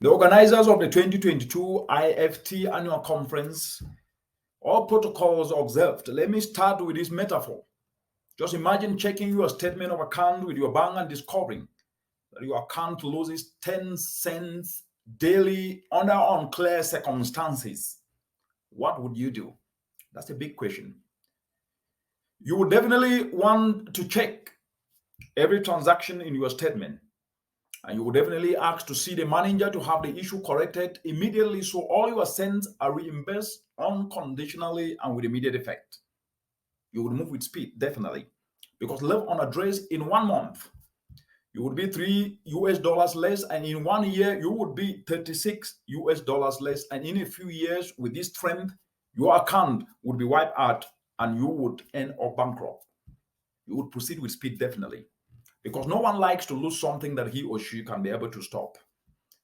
The organizers of the 2022 IFT annual conference, all protocols observed. Let me start with this metaphor. Just imagine checking your statement of account with your bank and discovering that your account loses 10 cents daily under unclear circumstances. What would you do? That's a big question. You would definitely want to check every transaction in your statement. And you would definitely ask to see the manager to have the issue corrected immediately so all your cents are reimbursed unconditionally and with immediate effect. You would move with speed, definitely. Because left unaddressed in 1 month, you would be $3 less, and in 1 year, you would be $36 less. And in a few years, with this trend, your account would be wiped out and you would end up bankrupt. You would proceed with speed, definitely. Because no one likes to lose something that he or she can be able to stop.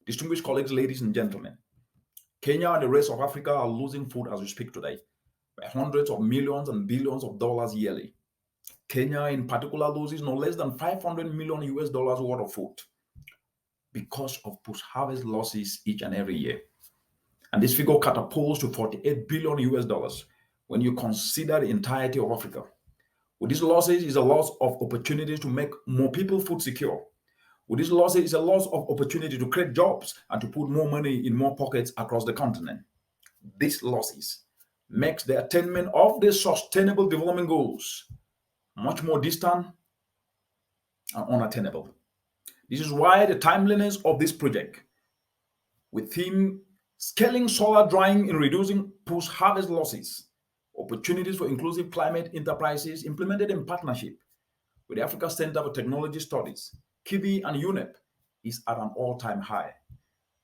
Distinguished colleagues, ladies and gentlemen, Kenya and the rest of Africa are losing food as we speak today by hundreds of millions and billions of dollars yearly. Kenya in particular loses no less than 500 million US dollars worth of food because of post-harvest losses each and every year. And this figure catapults to 48 billion US dollars when you consider the entirety of Africa. With these losses is a loss of opportunities to make more people food secure. With these losses is a loss of opportunity to create jobs and to put more money in more pockets across the continent. These losses makes the attainment of the sustainable development goals much more distant and unattainable. This is why the timeliness of this project, with theme scaling solar drying in reducing post-harvest losses, opportunities for inclusive climate enterprises implemented in partnership with the Africa Center for Technology Studies, KIBI and UNEP, is at an all-time high.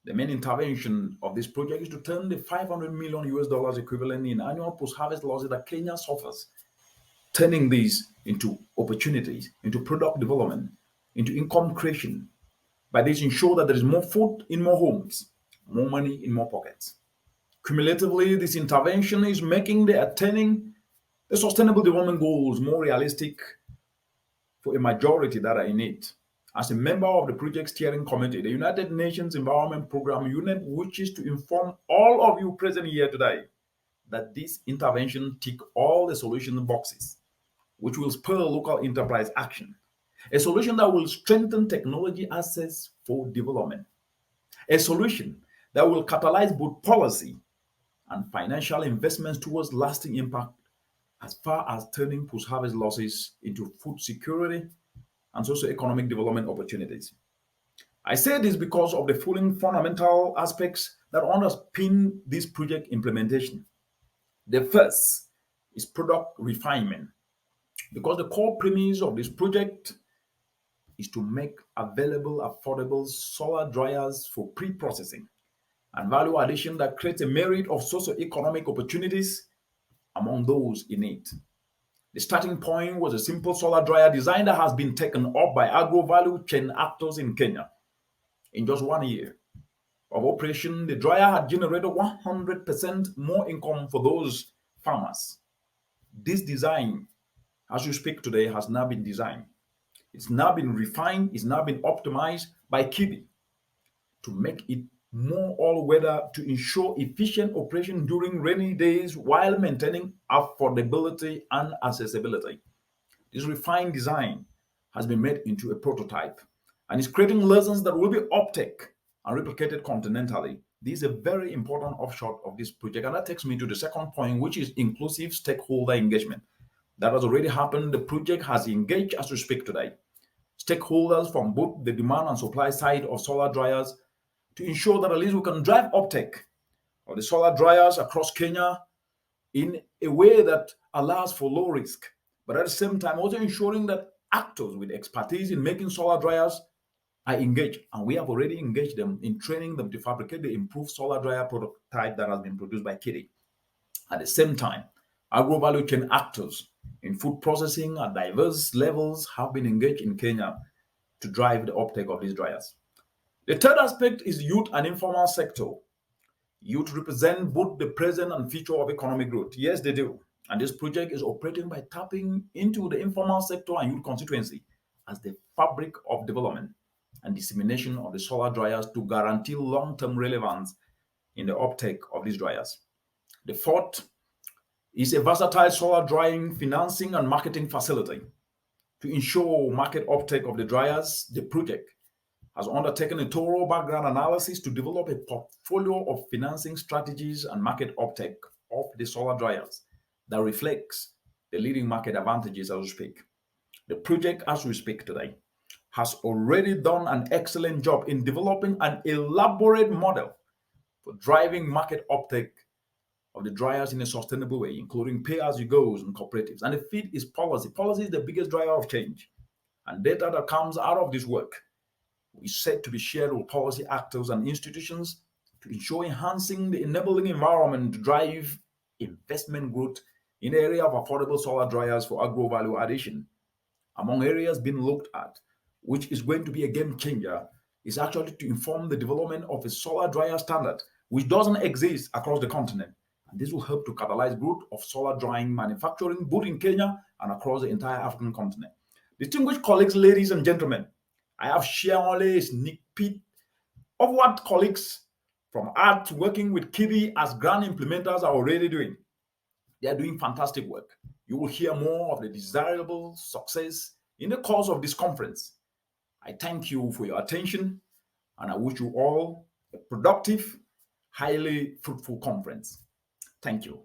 The main intervention of this project is to turn the 500 million US dollars equivalent in annual post-harvest losses that Kenya suffers, turning these into opportunities, into product development, into income creation. By this, ensure that there is more food in more homes, more money in more pockets. Cumulatively, this intervention is making the attaining the sustainable development goals more realistic for a majority that are in it. As a member of the project steering committee, the United Nations Environment Program UNEP wishes to inform all of you present here today that this intervention tick all the solution boxes, which will spur local enterprise action. A solution that will strengthen technology access for development. A solution that will catalyze both policy and financial investments towards lasting impact as far as turning post-harvest losses into food security and socio-economic development opportunities. I say this because of the following fundamental aspects that underpin this project implementation. The first is product refinement, because the core premise of this project is to make available affordable solar dryers for pre-processing and value addition that creates a myriad of socio-economic opportunities among those in it. The starting point was a simple solar dryer design that has been taken up by agro-value chain actors in Kenya. In just 1 year of operation, the dryer had generated 100% more income for those farmers. This design, as you speak today, has now been designed. It's now been refined, it's now been optimized by KIBI to make it more all-weather to ensure efficient operation during rainy days while maintaining affordability and accessibility. This refined design has been made into a prototype and is creating lessons that will be uptake and replicated continentally. This is a very important offshoot of this project, and that takes me to the second point, which is inclusive stakeholder engagement. That has already happened. The project has engaged as we speak today stakeholders from both the demand and supply side of solar dryers to ensure that at least we can drive uptake of the solar dryers across Kenya in a way that allows for low risk, but at the same time also ensuring that actors with expertise in making solar dryers are engaged, and we have already engaged them in training them to fabricate the improved solar dryer prototype that has been produced by KIBI. At the same time, agro-value chain actors in food processing at diverse levels have been engaged in Kenya to drive the uptake of these dryers. The third aspect is youth and informal sector. Youth represent both the present and future of economic growth. Yes, they do. And this project is operating by tapping into the informal sector and youth constituency as the fabric of development. and dissemination of the solar dryers to guarantee long-term relevance in the uptake of these dryers. The fourth is a versatile solar drying financing and marketing facility. To ensure market uptake of the dryers, the project has undertaken a thorough background analysis to develop a portfolio of financing strategies and market uptake of the solar dryers that reflects the leading market advantages as we speak. The project, as we speak today, has already done an excellent job in developing an elaborate model for driving market uptake of the dryers in a sustainable way, including pay-as-you-goes and cooperatives. And the fifth is policy. Policy is the biggest driver of change. And data that comes out of this work is said to be shared with policy actors and institutions to ensure enhancing the enabling environment to drive investment growth in the area of affordable solar dryers for agro value addition. Among areas being looked at, which is going to be a game changer, is actually to inform the development of a solar dryer standard, which doesn't exist across the continent. And this will help to catalyze growth of solar drying manufacturing both in Kenya and across the entire African continent. Distinguished colleagues, ladies and gentlemen, I have shared only a sneak peek of what colleagues from ART working with KIDI as grand implementers are already doing. They are doing fantastic work. You will hear more of the desirable success in the course of this conference. I thank you for your attention, and I wish you all a productive, highly fruitful conference. Thank you.